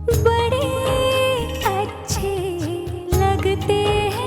बड़े अच्छे लगते हैं।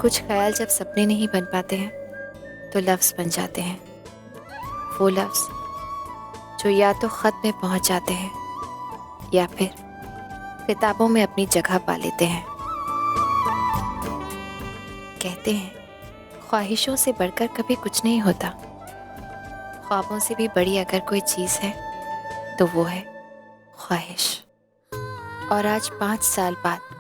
कुछ ख्याल जब सपने नहीं बन पाते हैं तो लफ्ज़ बन जाते हैं। वो लफ्ज़ जो या तो ख़त में पहुंच जाते हैं या फिर किताबों में अपनी जगह पा लेते हैं। कहते हैं ख्वाहिशों से बढ़कर कभी कुछ नहीं होता। ख्वाबों से भी बड़ी अगर कोई चीज़ है तो वो है ख्वाहिश। और आज 5 साल बाद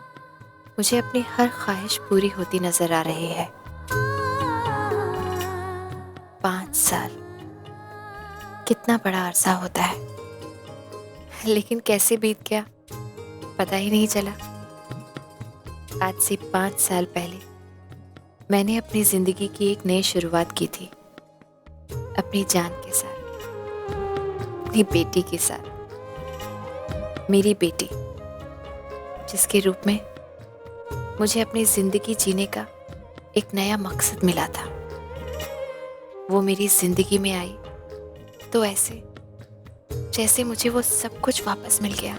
मुझे अपनी हर ख्वाहिश पूरी होती नजर आ रही है। 5 साल कितना बड़ा अरसा होता है, लेकिन कैसे बीत गया पता ही नहीं चला। आज से 5 साल पहले मैंने अपनी जिंदगी की एक नई शुरुआत की थी, अपनी जान के साथ, अपनी बेटी के साथ। मेरी बेटी जिसके रूप में मुझे अपनी जिंदगी जीने का एक नया मकसद मिला था। वो मेरी जिंदगी में आई तो ऐसे जैसे मुझे वो सब कुछ वापस मिल गया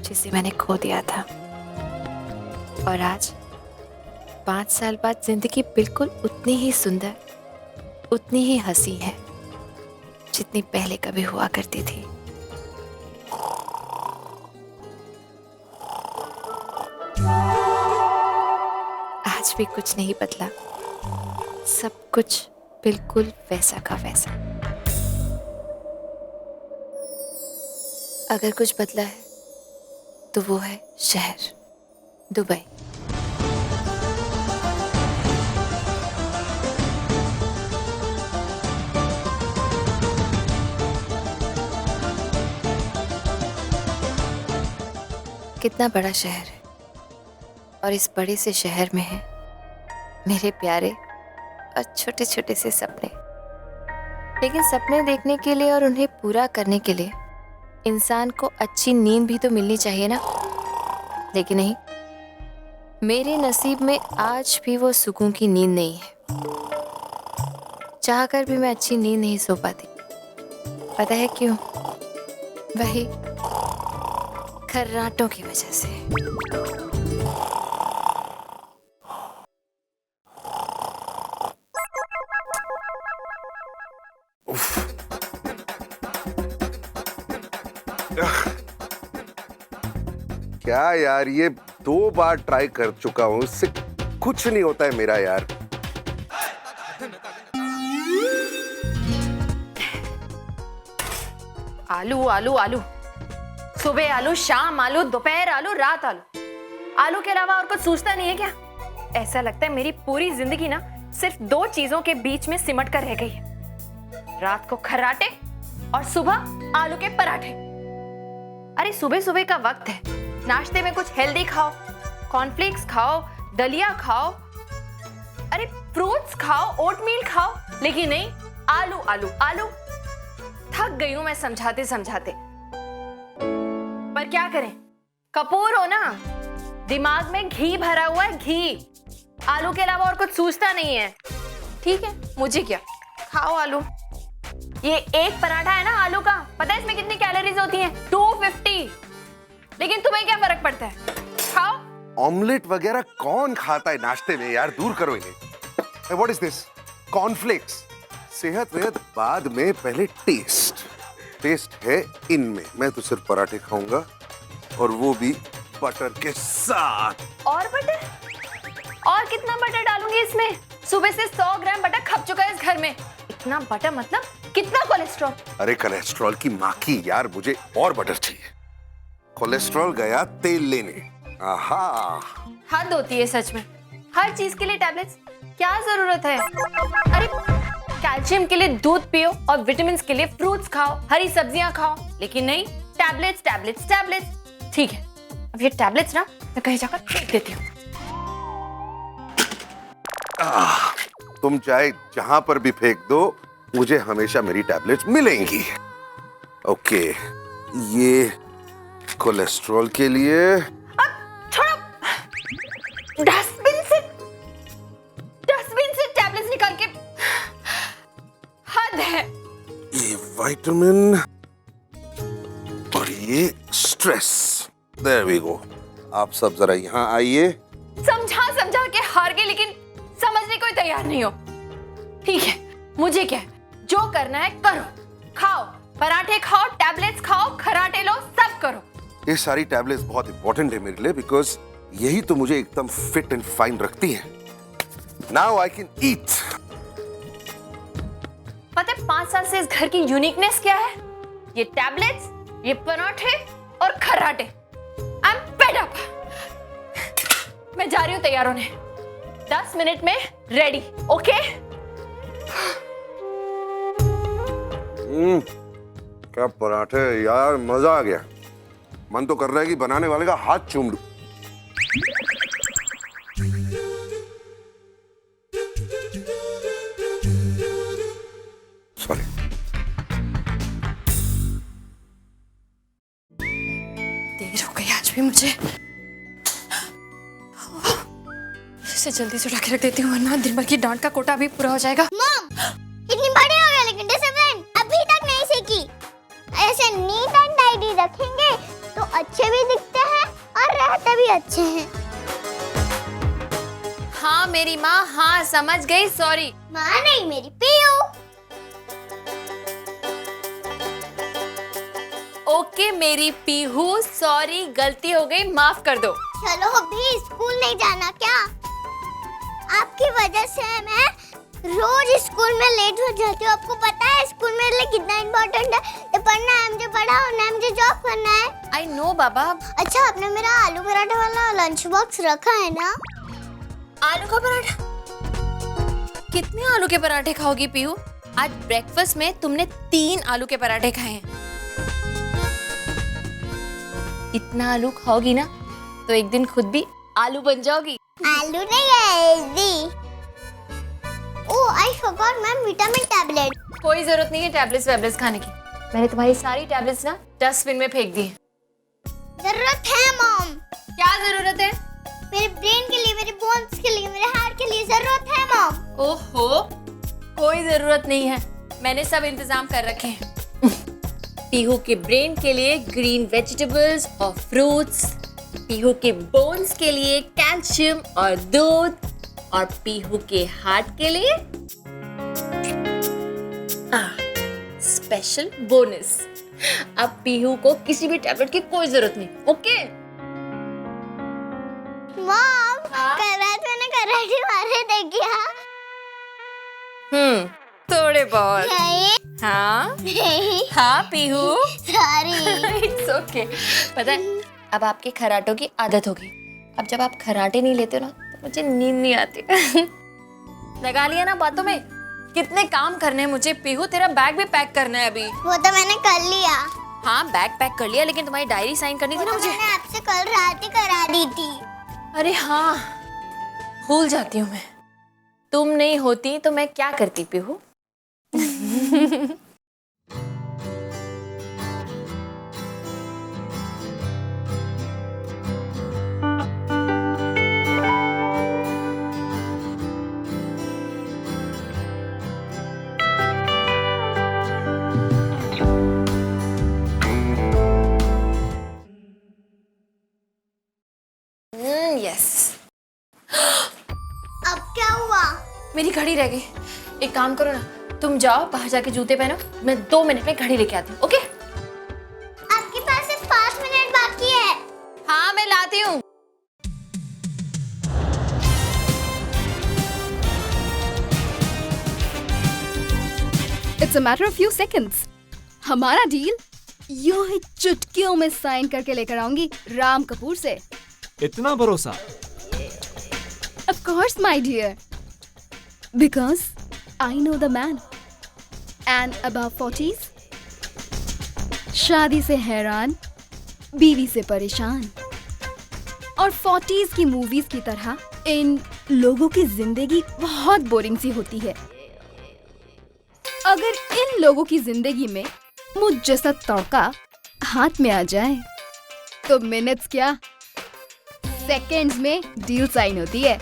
जिसे मैंने खो दिया था। और आज 5 साल बाद जिंदगी बिल्कुल उतनी ही सुंदर, उतनी ही हंसी है जितनी पहले कभी हुआ करती थी। आज भी कुछ नहीं बदला, सब कुछ बिल्कुल वैसा का वैसा। अगर कुछ बदला है तो वो है शहर, दुबई। कितना बड़ा शहर है और इस बड़े से शहर में है मेरे प्यारे और छोटे छोटे से सपने। लेकिन सपने देखने के लिए और उन्हें पूरा करने के लिए इंसान को अच्छी नींद भी तो मिलनी चाहिए ना। लेकिन नहीं, मेरे नसीब में आज भी वो सुकून की नींद नहीं है। चाहकर भी मैं अच्छी नींद नहीं सो पाती। पता है क्यों? वही खर्राटों की वजह से। क्या यार, ये 2 बार ट्राई कर चुका हूँ, इससे कुछ नहीं होता है मेरा यार। आलू आलू आलू, सुबह आलू, शाम आलू, दोपहर आलू, रात आलू। आलू के अलावा और कुछ सोचता नहीं है क्या? ऐसा लगता है मेरी पूरी जिंदगी ना सिर्फ 2 चीजों के बीच में सिमट कर रह गई है। रात को खर्राटे और सुबह आलू के पराठे। अरे सुबह सुबह का वक्त है, नाश्ते में कुछ हेल्दी खाओ, कॉर्नफ्लेक्स खाओ, दलिया खाओ, अरे फ्रूट्स खाओ, ओटमील खाओ। लेकिन नहीं, आलू आलू आलू। थक गई हूं मैं समझाते समझाते, पर क्या करें, कपूर हो ना, दिमाग में घी भरा हुआ है, घी। आलू के अलावा और कुछ सूझता नहीं है। ठीक है, मुझे क्या, खाओ आलू। ये एक पराठा है ना आलू का, पता है इसमें कितनी कैलोरीज होती हैं? 250। लेकिन तुम्हें क्या फर्क पड़ता है, खाओ। ऑमलेट वगैरह कौन खाता है नाश्ते में यार, दूर करो इन्हें। What is this? कॉर्नफ्लेक्स। सेहत वेहत बाद में, पहले टेस्ट। टेस्ट है इनमें। मैं तो सिर्फ पराठे खाऊंगा, और वो भी बटर के साथ। और बटर? और कितना बटर डालूंगी इसमें? सुबह से 100 ग्राम बटर खप चुका है इस घर में। इतना बटर मतलब कितना कोलेस्ट्रॉल? अरे कोलेस्ट्रॉल की माँ की यार, मुझे और बटर चाहिए। कोलेस्ट्रॉल गया तेल लेने। आहा, हद होती है सच में। हर चीज के लिए टैबलेट्स, क्या जरूरत है? अरे कैल्शियम के लिए दूध पियो और विटामिन के लिए फ्रूट्स खाओ, हरी सब्जियां खाओ। लेकिन नहीं, टैबलेट्स टैबलेट्स टैबलेट्स। ठीक है, अब ये टैबलेट्स ना मैं कहीं जाकर फेंक देती हूँ। तुम चाहे जहां पर भी फेंक दो, मुझे हमेशा मेरी टैबलेट्स मिलेंगी। ओके, ये कोलेस्ट्रॉल के लिए। छोड़ो, डस्टबिन से टैबलेट्स निकाल के, हद है। ये विटामिन और ये स्ट्रेस। There we go. आप सब जरा यहाँ आइए। समझा के हार गए, लेकिन समझने को ही तैयार नहीं हो। ठीक है, मुझे क्या है, जो करना है करो। खाओ, पराठे खाओ, टैबलेट्स खाओ, खराटे लो, सब करो। ये सारी टैबलेट्स बहुत इंपॉर्टेंट है मेरे लिए, बिकॉज यही तो मुझे एकदम फिट एंड फाइन रखती है। Now I can eat. पता है 5 साल से इस घर की यूनिकनेस क्या है? ये टैबलेट्स, ये पराठे और खराटे। I am fed up. मैं जा रही हूँ तैयार होने। 10 मिनट में रेडी, ओके? क्या पराठे यार, मजा आ गया। मन तो कर रहा है कि बनाने वाले का हाथ चूम लूं। सॉरी। देर हो गई आज भी मुझे। इसे जल्दी से उठा के रख देती हूँ, वरना दिन भर की डांट का कोटा भी पूरा हो जाएगा। मॉम, इतनी बड़ी हो गई लेकिन डिसिप्लिन अभी तक नहीं सीखी। ऐसे नीट एंड टाइडी रखेंगे तो अच्छे भी दिखते हैं और रहते भी अच्छे हैं। हाँ मेरी माँ, हाँ समझ गई, सॉरी। माँ नहीं, मेरी पीयू। ओके मेरी पीहू, सॉरी, गलती हो गई, माफ कर दो। चलो अभी स्कूल नहीं जाना क्या? आपकी वजह से मैं रोज स्कूल में लेट हो जाती हूँ। आपको पता है स्कूल मेरे लिए कितना इम्पोर्टेंट है। ये पढ़ना है, मुझे पढ़ा होना है, मुझे जॉब करना है। आई नो बाबा। अच्छा, आपने मेरा आलू पराठा वाला लंच बॉक्स रखा है ना? आलू का पराठा? कितने आलू के पराठे खाओगी पीहू? आज ब्रेकफास्ट में तुमने 3 आलू के पराठे खाए हैं। इतना आलू खाओगी ना तो एक दिन खुद भी आलू बन जाओगी। आलू नहीं है दी। Oh, I forgot ma'am, vitamin tablet. कोई जरूरत नहीं है टैबलेट्स खाने की। मैंने तुम्हारी सारी टैबलेट्स ना डस्टबिन में फेंक दी। जरूरत है मॉम। क्या जरूरत है? मेरे ब्रेन के लिए, मेरे बोन्स के लिए, मेरे हार्ट के लिए जरूरत है मॉम। ओहो, कोई जरूरत नहीं है, मैंने सब इंतजाम कर रखे हैं। पीहू के ब्रेन के लिए ग्रीन वेजिटेबल्स और फ्रूट्स, पीहू के बोन्स के लिए कैल्शियम और दूध, और पीहू के हार्ट के लिए स्पेशल बोनस। अब पीहू को किसी भी टैबलेट की कोई जरूरत नहीं, ओके? मॉम, कराटे मारे थे क्या? थोड़े बहुत। नहीं हाँ नहीं, हाँ पीहू, सॉरी। It's okay. पता है अब आपके खराटों की आदत होगी। अब जब आप खराटे नहीं लेते हो ना तो मुझे नींद नहीं आती। लगा लिया ना बातों में। कितने काम करने हैं मुझे पीहू। तेरा बैग भी पैक करना है अभी। वो तो मैंने कर लिया। हाँ बैग पैक कर लिया, लेकिन तुम्हारी डायरी साइन करनी थी ना मुझे। मैंने आपसे कल रात ही करा दी थी। अरे हाँ, भूल जाती हूँ मैं। तुम नहीं होती तो मैं क्या करती पीहू। यस। अब क्या हुआ? मेरी घड़ी रह गई। एक काम करो ना, तुम जाओ बाहर जाके जूते पहनो, मैं 2 मिनट में घड़ी लेके आती हूँ, ओके? आपके पास सिर्फ 5 मिनट बाकी है। हाँ मैं लाती हूँ। It's a matter of few seconds. हमारा डील यूं ही चुटकियों में साइन करके लेकर आऊंगी राम कपूर से। इतना भरोसा? Of course, my dear. Because I know the man. And above 40s, शादी से हैरान, बीवी से परेशान। और 40s की मूवीज की तरह इन लोगों की जिंदगी बहुत बोरिंग सी होती है। अगर इन लोगों की जिंदगी में मुझ जैसा तड़का हाथ में आ जाए तो मिनट्स क्या, सेकंड्स में डील साइन होती है।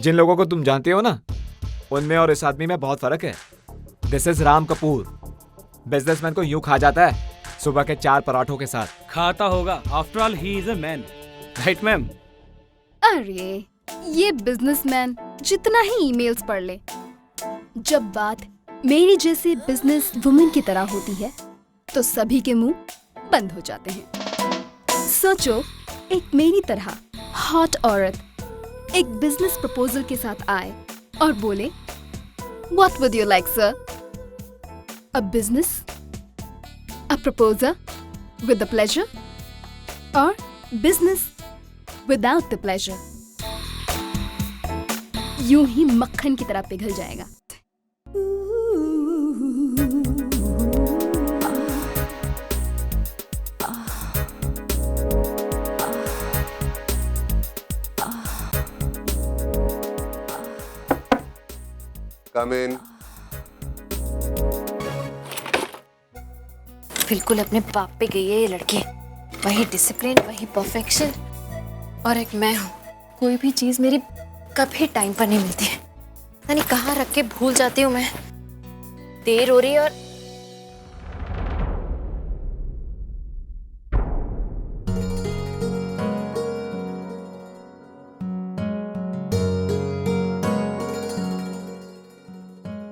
जिन लोगों को तुम जानते हो ना, उनमें और इस आदमी में बहुत फर्क है। This is Ram Kapoor. Businessman को यूं खा जाता है सुबह के 4 पराठों के साथ। खाता होगा, after all he is a man, right ma'am? अरे ये बिजनेसमैन जितना ही ईमेल्स पढ़ ले, जब बात मेरी जैसे बिजनेस वुमेन की तरह होती है तो सभी के मुंह बंद हो जाते हैं। सोचो, एक मेरी तरह हॉट औरत एक बिजनेस प्रपोजल के साथ आए और बोले, what would you like sir? A business, a proposal with the pleasure, और बिजनेस विदाउट द प्लेजर? यूं ही मक्खन की तरह पिघल जाएगा। Come in. बिल्कुल अपने बाप पे गई है ये लड़की। वही डिसिप्लिन, वही परफेक्शन, और एक मैं हूँ। कोई भी चीज मेरी कभी टाइम पर नहीं मिलती है। पता नहीं कहाँ रख के भूल जाती हूँ मैं। देर हो रही है और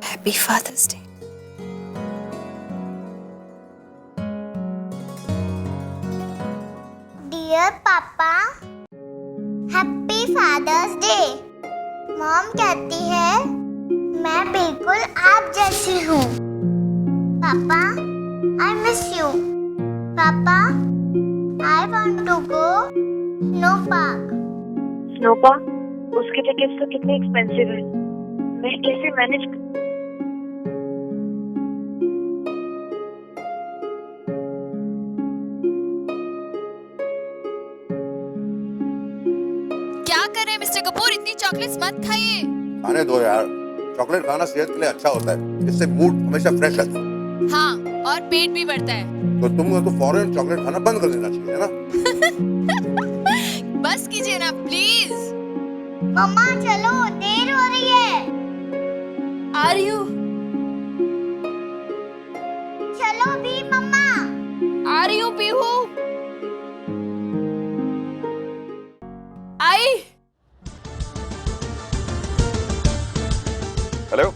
हैप्पी फादर्स डे। डियर पापा, हैप्पी फादर्स डे। मॉम कहती है मैं बिल्कुल आप जैसी हूँ। पापा, आई मिस यू। पापा, I want to go snow park. Snow park? उसकी टिकट्स तो कितनी एक्सपेंसिव है, मैं कैसे मैनेज? क्या कर रहे हैं मिस्टर कपूर? इतनी चॉकलेट्स मत खाइए। खाने दो यार, चॉकलेट खाना सेहत के लिए अच्छा होता है, इससे मूड हमेशा फ्रेश रहता है। हाँ, और पेट भी बढ़ता है। तो तुमको तो फौरन चॉकलेट खाना बंद कर देना चाहिए, है ना? बस कीजिए ना प्लीज। मम्मा चलो, देर हो रही है। आ रही हूँ। चलो भी मम्मा। आ रही हूँ पीहू। आई। Hello,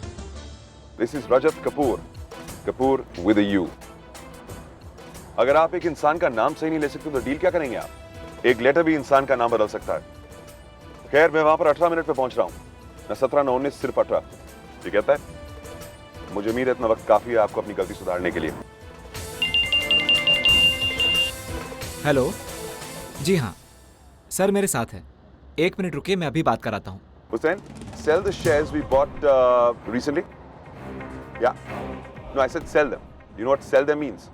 this is Rajat Kapoor, Kapoor with a U. अगर आप एक इंसान का नाम सही नहीं ले सकते तो डील क्या करेंगे आप? एक लेटर भी इंसान का नाम बदल सकता है। खैर, मैं वहां पर 18 मिनट पे पहुंच रहा हूं। न 17 न 19, सिर्फ 18। ये कहता है। मुझे उम्मीद है इतना वक्त काफी है आपको अपनी गलती सुधारने के लिए। हेलो जी हाँ सर, मेरे साथ है। 1 मिनट रुकिए, मैं अभी बात कराता हूँ। Hussain, sell the shares we bought recently. Yeah. No, I said sell them. You know what sell them means?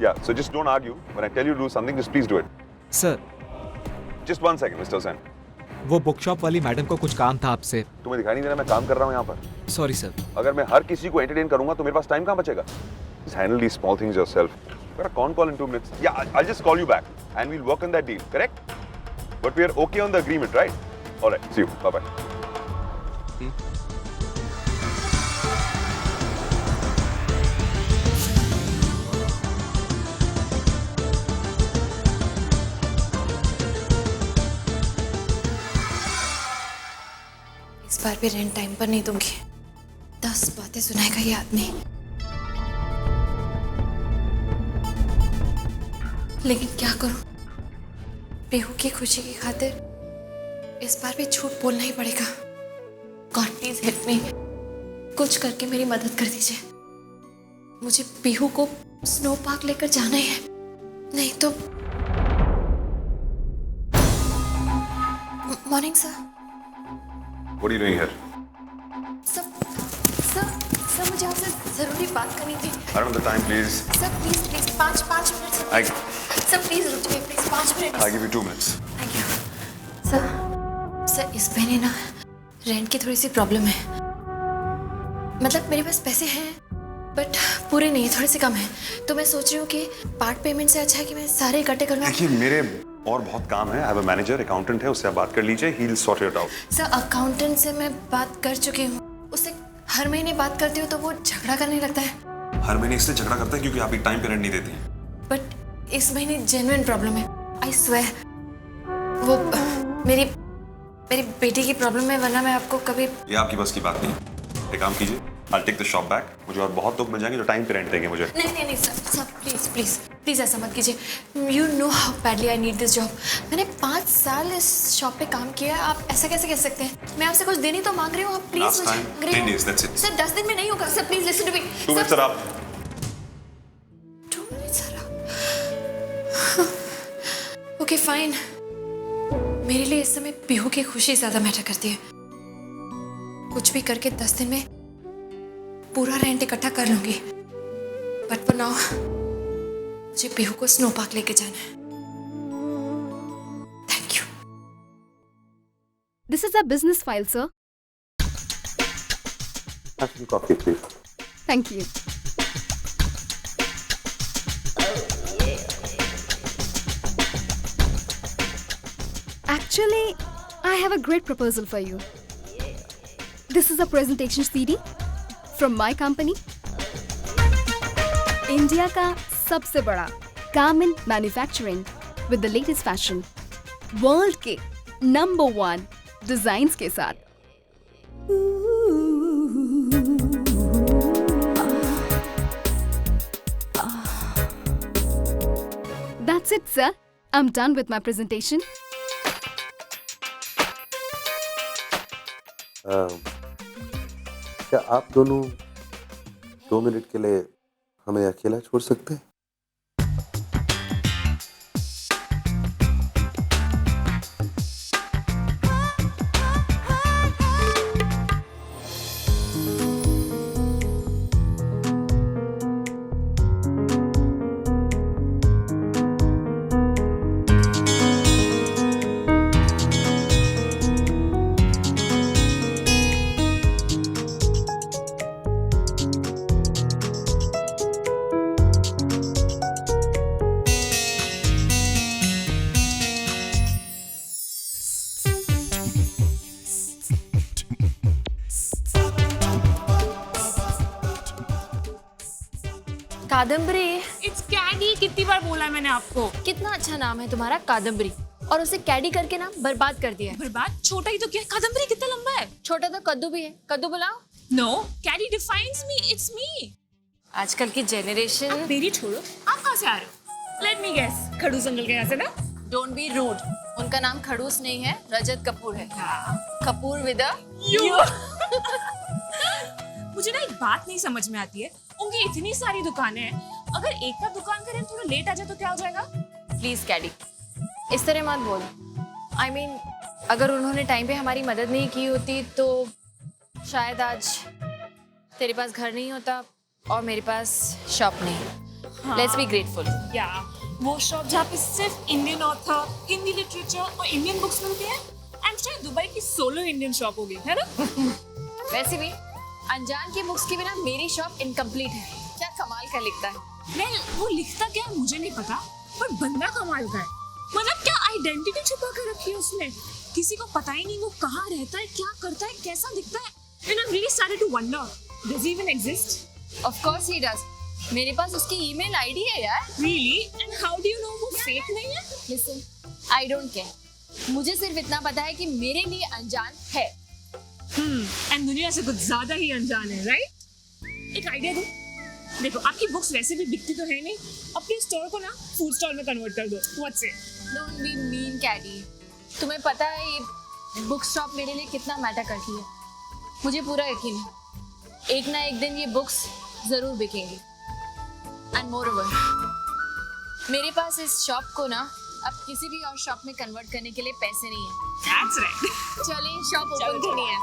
Yeah. So just don't argue. When I tell you to do something, just please do it. Sir, Just 1 second, Mr. Hussain. वो bookshop वाली madam को कुछ काम था आपसे। तुम्हें दिखाई नहीं दे रहा मैं काम कर रहा हूँ यहाँ पर? Sorry sir. अगर मैं हर किसी को एंटरटेन करूंगा तो मेरे पास टाइम कहाँ बचेगा? Just handle these small things yourself. Got a con call in 2 minutes. Yeah, I'll just call you back and we'll work on that deal. Correct? But we are okay on the agreement, right? All right. See you. Bye bye. इस बार भी rent time पर नहीं दूंगी। 10 बातें सुनाएगा ये आदमी। लेकिन क्या करूं? पीहू की खुशी की खातिर इस बार भी झूठ बोलना ही पड़ेगा। God please help me. कुछ करके मेरी मदद कर दीजिए। मुझे पीहू को स्नो पार्क लेकर जाना ही है, नहीं तो। Morning sir. What are you doing here? Sir मुझे आपसे जरूरी बात करनी थी। Around the time, please. Sir please please 5 minute sir please रुकिए please 5 minute. I give you 2 minutes. Thank you sir इस महीने ना रेंट की थोड़ी सी प्रॉब्लम है। मतलब मेरे पास पैसे हैं बट पूरे नहीं, थोड़े से कम हैं। तो मैं सोच रही हूँ कि पार्ट पेमेंट से अच्छा है कि मैं सारे इकट्ठे कर लूँ। देखिए मेरे और बहुत काम है। I have a manager, accountant है, उससे आप बात कर लीजिए। He'll sort it out. Sir accountant से मैं बात कर चुकी हूँ, उससे हर महीने बात करती हूँ तो वो झगड़ा करने लगता है। हर महीने इससे झगड़ा करता है क्योंकि आप एक टाइम पे रेंट नहीं देती हैं। बट इस महीने जेन्युइन प्रॉब्लम है, आई स्वेयर। वो मेरी बेटी की प्रॉब्लम है, वरना मैं आपको कभी। ये आपकी बस की बात नहीं है। एक काम कीजिए, I'll take the shop back. मुझे और बहुत लोग मिल जाएंगे जो टाइम पे रेंट देंगे मुझे। नहीं सर प्लीज ऐसा मत कीजिए। You know how badly I need this job. मैंने 5 साल इस शॉप पे काम किया है, आप ऐसा कैसे कह सकते हैं? मैं आपसे कुछ देनी तो मांग रही हूँ, आप please. Last time, 10 days, that's it. Sir 10 दिन में नहीं होगा sir, please listen to me. 2 minutes sir आप। 2 minutes सर आप। Okay fine. मेरे लिए इस समय पीहू की खुशी ज्यादा मैटर करती है। कुछ भी करके 10 दिन में पूरा रेंट इकट्ठा कर लूंगी। बट फॉर नाउ मुझे पीहू को स्नो पार्क लेके जाना है। Thank you. This is a business file, sir. Have some coffee, please. Thank you. Actually, I have a great proposal for you. This is a presentation CD from my company. India का सबसे बड़ा garment manufacturing with the latest fashion. World के number 1 designs के साथ. That's it, sir. I'm done with my presentation. क्या आप दोनों 2 minute के लिए हमें अकेला छोड़ सकते हैं? कादम्बरी। इट्स कैडी, कितनी बार बोला है मैंने आपको। कितना अच्छा नाम है तुम्हारा, कादम्बरी, और उसे कैडी करके ना बर्बाद कर दिया है। बर्बाद? छोटा ही तो क्या, कादम्बरी कितना लंबा है। छोटा तो कद्दू भी है। कद्दू बुलाओ। No, Caddy defines me, it's me. आजकल की जेनरेशन। आप मेरी छोड़ो, आप कहाँ से आ रहे हो? लेट मी गेस, खड़ूस अंकल के यहाँ से ना? डोंट बी रूड, उनका नाम खड़ूस नहीं है, रजत कपूर है। Kapoor with a you. मुझे ना एक बात नहीं समझ में आती है, उनकी इतनी सारी दुकानें हैं, अगर एक का दुकान का रेंट थोड़ा लेट आ जाए तो क्या हो जाएगा? प्लीज कैडी, इस तरह मत बोल। I mean, अगर उन्होंने टाइम पे हमारी मदद नहीं की होती तो शायद आज तेरे पास घर नहीं होता और मेरे पास शॉप नहीं। Let's be grateful. या वो शॉप जहाँ पे सिर्फ इंडियन ऑथर, हिंदी लिटरेचर और इंडियन बुक्स मिलती है, एंड शायद दुबई की सोलो इंडियन शॉप होगी, है ना? वैसे भी अनजान की बुक्स के बिना मेरी शॉप इनकम्प्लीट है। क्या कमाल का लिखता है। नहीं, वो लिखता क्या है मुझे नहीं पता, पर बंदा कमाल का है। मतलब क्या आइडेंटिटी छुपा कर रखी है उसने, किसी को पता ही नहीं वो कहाँ रहता है, क्या करता है, कैसा दिखता है। And I'm really started to wonder, does he even exist? Of course he does. मेरे पास उसकी ईमेल आईडी है यार। Really? And how do you know वो फेक नहीं है? Listen, I don't care. मुझे सिर्फ इतना पता है कि मेरे लिए अनजान है। एंड दुनिया से कुछ ज्यादा ही अनजान है, राइट? एक आइडिया दूं? देखो, आपकी बुक्स वैसे भी बिकती तो है नहीं, अपने स्टोर को ना फूड स्टॉल में कन्वर्ट कर दो। What's it? Don't be mean कैडी। तुम्हें पता है ये बुक शॉप मेरे लिए कितना मैटर करती है। मुझे पूरा यकीन है एक ना एक दिन ये बुक्स जरूर बिकेंगी। एंड मोरओवर, मेरे पास इस शॉप को ना अब किसी भी और शॉप में कन्वर्ट करने के लिए पैसे नहीं है। That's right. चलिए शॉप ओपन करनी है।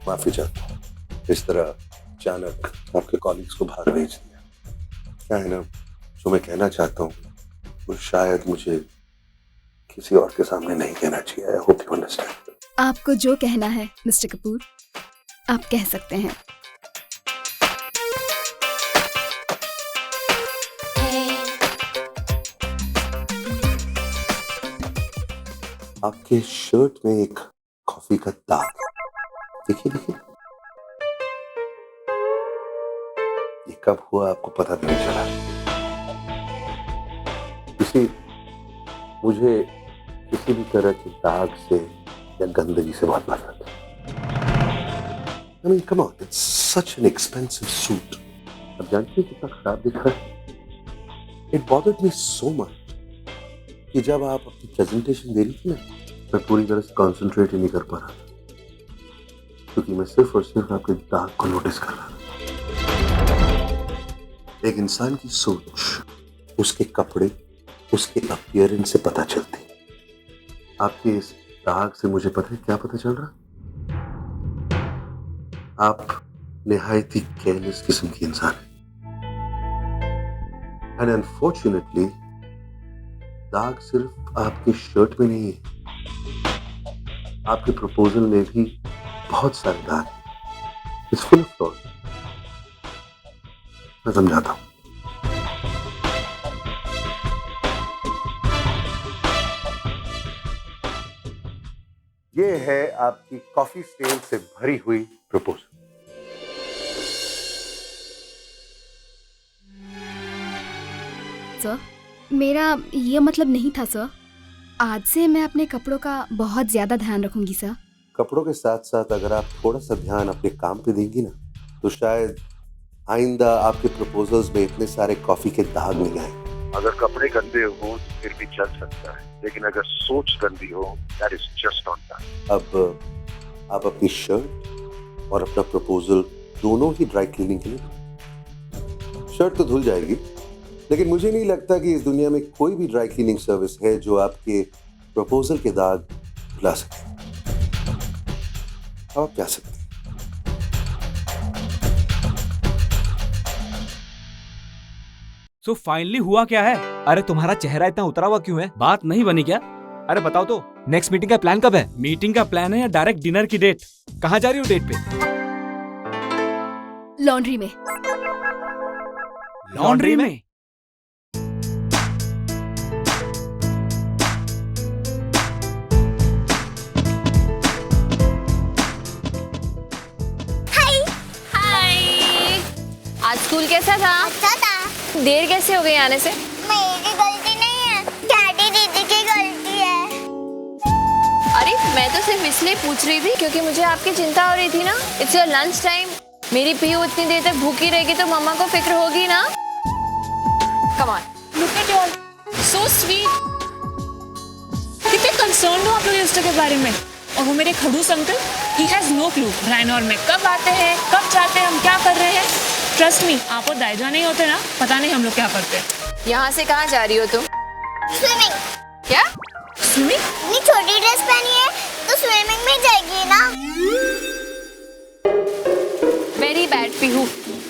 माफी चाहता हूँ, इस तरह अचानक आपके कॉलीग्स को बाहर भेज दिया। क्या है ना, जो मैं कहना चाहता हूँ वो शायद मुझे किसी और के सामने नहीं कहना चाहिए। I hope you understand. आपको जो कहना है मिस्टर कपूर, आप कह सकते हैं। आपके शर्ट में एक कॉफी का दाग, देखिए देखिए, ये कब हुआ आपको पता भी नहीं चला। मुझे किसी भी तरह के दाग से या गंदगी से बहुत नफरत है। I mean, come on, it's such an expensive suit. अब जानती हैं कितना खराब दिख रहा है? It bothered me so much कि जब आप अपनी प्रेजेंटेशन दे रही थी ना, मैं पूरी तरह से कंसंट्रेट ही नहीं कर पा रहा था, क्योंकि मैं सिर्फ और सिर्फ आपके दाग को नोटिस कर रहा था। एक इंसान की सोच उसके कपड़े, उसके अपीयरेंस से पता चलती। आपके इस दाग से मुझे पता है क्या पता चल रहा? आप निहायत ही केयरलेस किस्म की इंसान है। एंड अनफॉर्चुनेटली दाग सिर्फ आपके शर्ट में नहीं है, आपके प्रपोजल में भी बहुत सारे दाग हैं। It's full of flaws. मैं समझाता हूं। ये है आपकी कॉफी स्टेन से भरी हुई प्रपोजल। सर, मेरा ये मतलब नहीं था सर। आज से मैं अपने कपड़ों का बहुत ज्यादा ध्यान रखूंगी सर। कपड़ों के साथ साथ अगर आप थोड़ा सा ध्यान अपने काम पे देंगी ना, तो शायद आइंदा आपके प्रपोजल्स में इतने सारे कॉफी के दाग नहीं आए। अगर कपड़े गंदे हो फिर भी चल सकता है, लेकिन अगर सोच गंदी हो that is just not that. अब आप अपनी शर्ट और अपना प्रपोजल दोनों ही ड्राई क्लीनिंग के लिए। शर्ट तो धुल जाएगी, लेकिन मुझे नहीं लगता कि इस दुनिया में कोई भी ड्राई क्लीनिंग सर्विस है जो आपके प्रपोजल के दाग धुला सके। आप क्या सकते हैं? सो फाइनली हुआ क्या है? अरे तुम्हारा चेहरा इतना उतरा हुआ क्यों है? बात नहीं बनी क्या? अरे बताओ तो, नेक्स्ट मीटिंग का प्लान कब है? मीटिंग का प्लान है या डायरेक्ट डिनर की डेट? कहाँ जा रही हो डेट पे? लॉन्ड्री में। लॉन्ड्री में? हाय, आज स्कूल कैसा था? अच्छा था। देर कैसे हो गई आने से? मेरी गलती नहीं है, डैडी दीदी की गलती है। अरे मैं तो सिर्फ इसलिए पूछ रही थी क्योंकि मुझे आपकी चिंता हो रही थी ना। It's your lunch time. मेरी पीयू इतनी देर तक भूखी रहेगी तो मम्मा को फिक्र होगी ना। Come on, look at all, so sweet. कितने कंसर्न हो आप लोग योस्टर के बारे में। और वो मेरे खड़ूस uncle, he has no clue राइनोर में कब आते हैं, कब जाते हैं, हम क्या कर रहे हैं। ट्रस्ट मी, आप और दाइजा नहीं होते ना, पता नहीं हम लोग क्या करते। यहाँ से कहाँ जा रही हो तुम? स्विमिंग। क्या? स्विमिंग? इतनी छोटी ड्रेस पहनी है तो स्विमिंग में जाएगी ना। Very bad Pihu,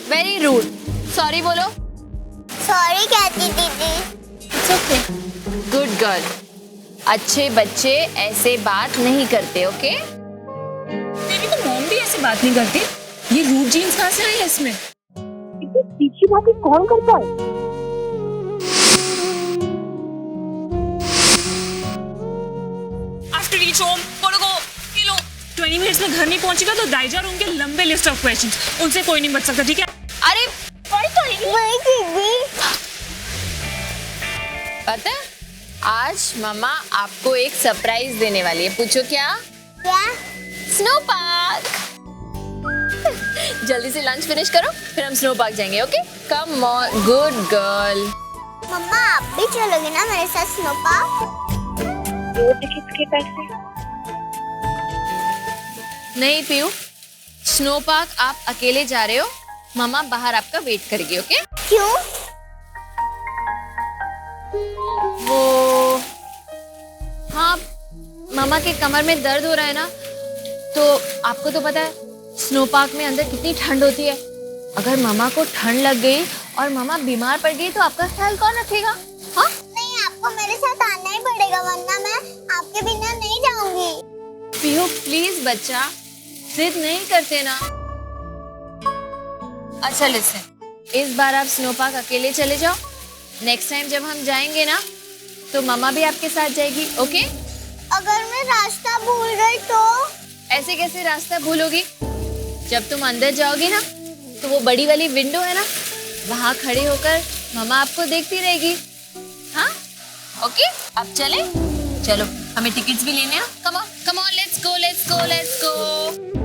very rude. Sorry बोलो। सॉरी कहती दीदी। It's okay, good girl. अच्छे बच्चे ऐसे बात नहीं करते, ओके? मेरी तो मॉम भी ऐसे बात नहीं करती। ये रूट जीन्स कहाँ से आई है इसमें? इतनी तीखी बातें कौन करता है? After reach home, gotta go. ये लो, 20 मिनट्स में घर नहीं पहुंचेगा तो दाइजा और उनके लंबे लिस्ट ऑफ क्वेश्चंस, उनसे कोई नहीं बच सकता, ठीक है? अरे पता है, आज मम्मा आपको एक सरप्राइज देने वाली है। पूछो क्या? क्या? Snow park. जल्दी से लंच फिनिश करो, फिर हम स्नो पार्क जाएंगे, okay? Come on, good girl. मम्मा आप भी चलोगे ना मेरे साथ स्नो पार्क? दो टिकट्स के पैसे। नहीं पीयू, स्नो पार्क आप अकेले जा रहे हो, मम्मा बाहर आपका वेट करेगी, ओके? क्यों? वो हाँ, मामा के कमर में दर्द हो रहा है ना, तो आपको तो पता है स्नो पार्क में अंदर कितनी ठंड होती है। अगर मामा को ठंड लग गई और मामा बीमार पड़ गई तो आपका ख्याल कौन रखेगा? हाँ? नहीं, आपको मेरे साथ आना ही पड़ेगा, वरना मैं आपके बिना नहीं जाऊंगी। पीहू प्लीज बच्चा, जिद नहीं करते ना। अच्छा लिसन, इस बार आप स्नो पार्क अकेले चले जाओ। नेक्स्ट टाइम जब हम जाएंगे ना तो मामा भी आपके साथ जाएगी, ओके? अगर मैं रास्ता भूल गई तो? ऐसे कैसे रास्ता भूलोगी? जब तुम अंदर जाओगी ना तो वो बड़ी वाली विंडो है ना, वहाँ खड़े होकर मामा आपको देखती रहेगी। हाँ ओके, अब चले? चलो हमें टिकट्स भी लेने हैं। Come on let's go let's go let's go.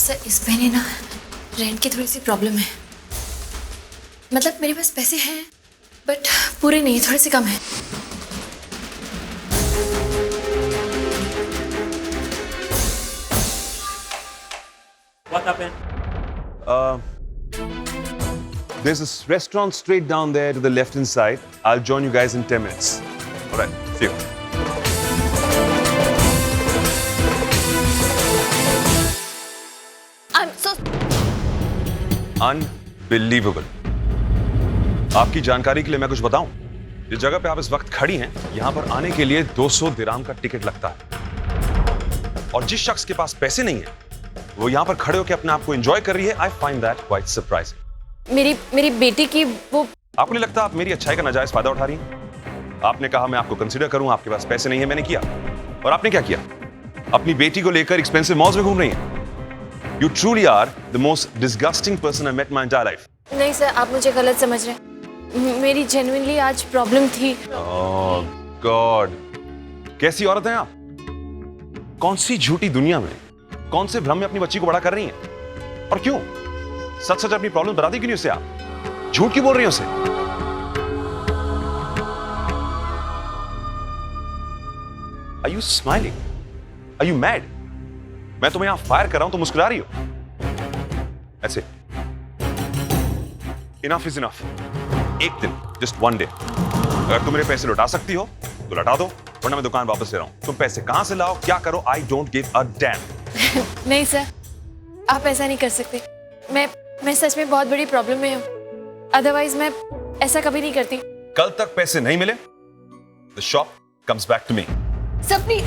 Sir इस महीने ना रेंट की थोड़ी सी प्रॉब्लम है। मतलब मेरे पास पैसे हैं बट पूरे नहीं, थोड़े से कम है। What happened? There's this restaurant straight down there to the left hand side. I'll join you guys in 10 minutes. All right, see you. I'm so Unbelievable. आपकी जानकारी के लिए मैं कुछ बताऊं? जिस जगह पे आप इस वक्त खड़ी हैं, यहाँ पर आने के लिए 200 दिराम का टिकट लगता है। और जिस शख्स के पास पैसे नहीं है, वो यहाँ पर खड़े होकर अपने आप को एंजॉय कर रही है। I find that quite surprising. मेरी बेटी की वो। आपको नहीं लगता आप मेरी अच्छाई का नाजायज फायदा उठा रही हैं? आपने कहा मैं आपको कंसीडर करूं, आपके पास पैसे नहीं है, मैंने किया। और आपने क्या किया? अपनी बेटी को लेकर एक्सपेंसिव मॉल्स में घूम रही हैं। You truly are the most disgusting person I met in my entire life. नहीं सर, आप मुझे गलत समझ रहे हैं। मेरी जेन्युइनली आज प्रॉब्लम थी। Oh God, कैसी औरत हैं आप? कौन सी झूठी दुनिया में, कौन से भ्रम में अपनी बच्ची को बड़ा कर रही हैं? और क्यों? सच सच अपनी प्रॉब्लम बताती क्यों नहीं उसे आप? झूठ क्यों बोल रही हैं उसे? Are you smiling? Are you mad? मैं तुम्हें यहां फायर कर रहा हूं तो मुस्कुरा रही हो? ऐसे इनफ इज इनफ। एक दिन, जस्ट वन डे, अगर तुम मेरे पैसे लौटा सकती हो तो लौटा दो, वरना मैं दुकान वापस ले रहा हूं। तुम पैसे कहां से लाओ, क्या करो, I don't give a dam. नहीं सर, आप ऐसा नहीं कर सकते। मैं सच में बहुत बड़ी प्रॉब्लम में हूँ, अदरवाइज मैं ऐसा कभी नहीं करती। कल तक पैसे नहीं मिले, the shop comes back to me. Sir please